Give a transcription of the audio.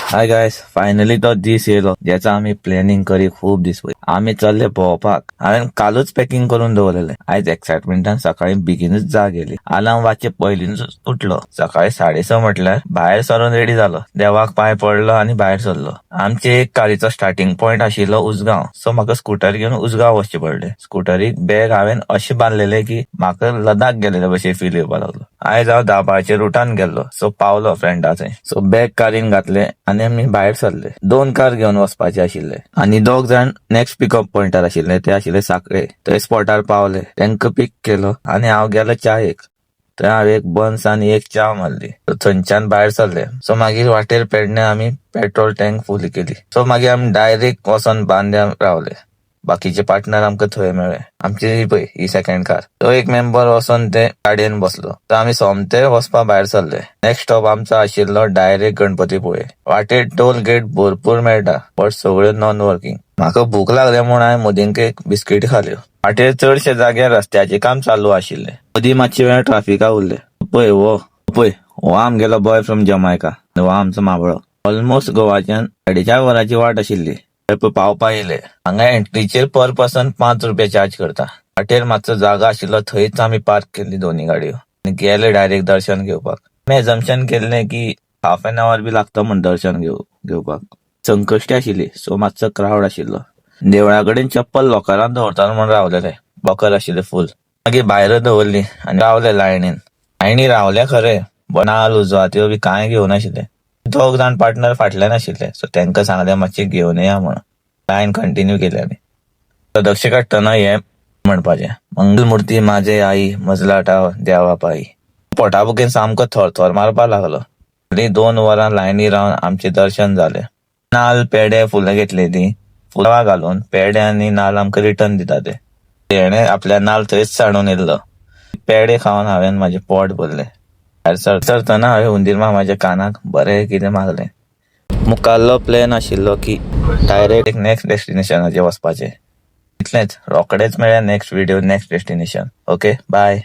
हाय guys, finally तो दीस येयलो ज्याचा आम्ही प्लॅनिंग करी खूप दीस पयलीं. आम्ही चल्ले भोंवपाक. हांवें कालूच पॅकिंग करून दवरलेले. आयज एक्साइटमेंटान सकाळी बेगीनच जाग येयली. अलार्म वाजचे पयलींच उठलो. सकाळी 6:30 म्हटल्यार भायर सरून रेडी जालो. देवाक पांय पडलो आनी भायर सरलो. आमचे एक कारीचो स्टार्टिंग पॉइंट आशिल्लो उसगांव, सो म्हाका स्कूटर घेवन उसगांव वचचें पडलें. स्कूटरीक बॅग हांवें अशें बांदलेलें की म्हाका लदाख गेलेले भशेन फील येवपाक लागलो. आयज हांव दाबाळचे रुटान गेल्लो, सो पावलो फ्रेंडा थंय. सो बॅग कारीन घातले आनी आमी भायर सरले. 2 कार घेवन वचपाचे आशिल्ले आनी दोग जाण नेक्स्ट पिकअप पॉइंटार आशिल्ले. ते आशिल्ले सांखळे. थंय स्पॉटार पावले. तांकां पिक केलो आनी हांव गेलो चायेक. थंय हांवें एक बन्स आनी एक च्या मारली. थंयच्यान भायर सरले. सो मागीर वाटेर पेडण्यां आमी पेट्रोल टँक फूल केली. सो मागीर आमी डायरेक्ट वचोन बांद्या रावले. बाकीचे पार्टनर आमकां थंय मेळ्ळे. आमची ही सेकंड कार. तो एक मेंबर वचोन ते गाडयेन बसलो. तर आमी सोमते वचपा भायर सरले. नेक्स्ट स्टॉप आमचो आशिल्लो डायरेक्ट गणपतीपुळे. वाटेर टोल गेट भरपूर मेळटा, बट सगळ्यो नॉन वर्किंग. म्हाका भूक लागले म्हूण हांवें मदींक एक बिस्कीट खाल्यो. वाटेर चडशे जाग्यार रस्त्याचें काम चालू आशिल्लें. मदीं मातशे वेळ ट्राफिका उरले. पळय हो आमगेलो बॉय फ्रॉम जमायका. हो आमचो मावळो. ऑलमोस्ट गोवाच्यान 4.5 वरांची वाट आशिल्ली. पावपा येयले. हांगा एंट्रीचेर पर पर्सन ₹5 चार्ज करता. वाटेर मातसो जागा आशिल्लो, थंयच आमी पार्क केल्ली दोन्ही गाडयो आनी गेले डायरेक्ट दर्शन घेवपाक. हांवें एजम्पशन केल्लें की हाफ एन आवर बी लागता म्हण दर्शन घेवपाक. संकश्टी आशिल्ली, सो मातसो क्रावड आशिल्लो. देवळा कडेन चप्पल लॉकरान दवरतात म्हण रावलेले. लॉकर आशिल्ले फूल. मागीर भायर दवरली आनी रावले लायनीन रावले खरे, बट नाल उजवात्यो बी कांय घेवन नाशिल्ले. दोग जाण पार्टनर फाटल्यान आशिल्ले, सो तांकां सांगलें मातशें घेवन या म्हण. लायन कंटिन्यू केली आमी. प्रदक्षिण काडटना हें म्हणपाचें, मंगलमूर्ती माझे आई मजला टाव देवा पायी. पोटाबुकेन सामको थरथर मारपाक लागलो. 2 वरां लायनी रावन आमचें दर्शन जालें. नाल पेडे फुलां घेतली ती. फुलां घालून पेडे आनी नाल आमकां रिटर्न दिता ते. तेणे आपल्या नाल थंयच साडून येयल्लो. पेडे खावन हांवें म्हाजें पोट भरलें. भायर सरतना हांवें हुंदीर मामाच्या कानाक बरें कितें मागलें. मुखाल्लो प्लॅन आशिल्लो की डायरेक्ट नेक्स्ट डेस्टिनेशनाचेर वचपाचें. इतलेंच. रोकडेच मेळ्या next video, next destination. Okay, bye.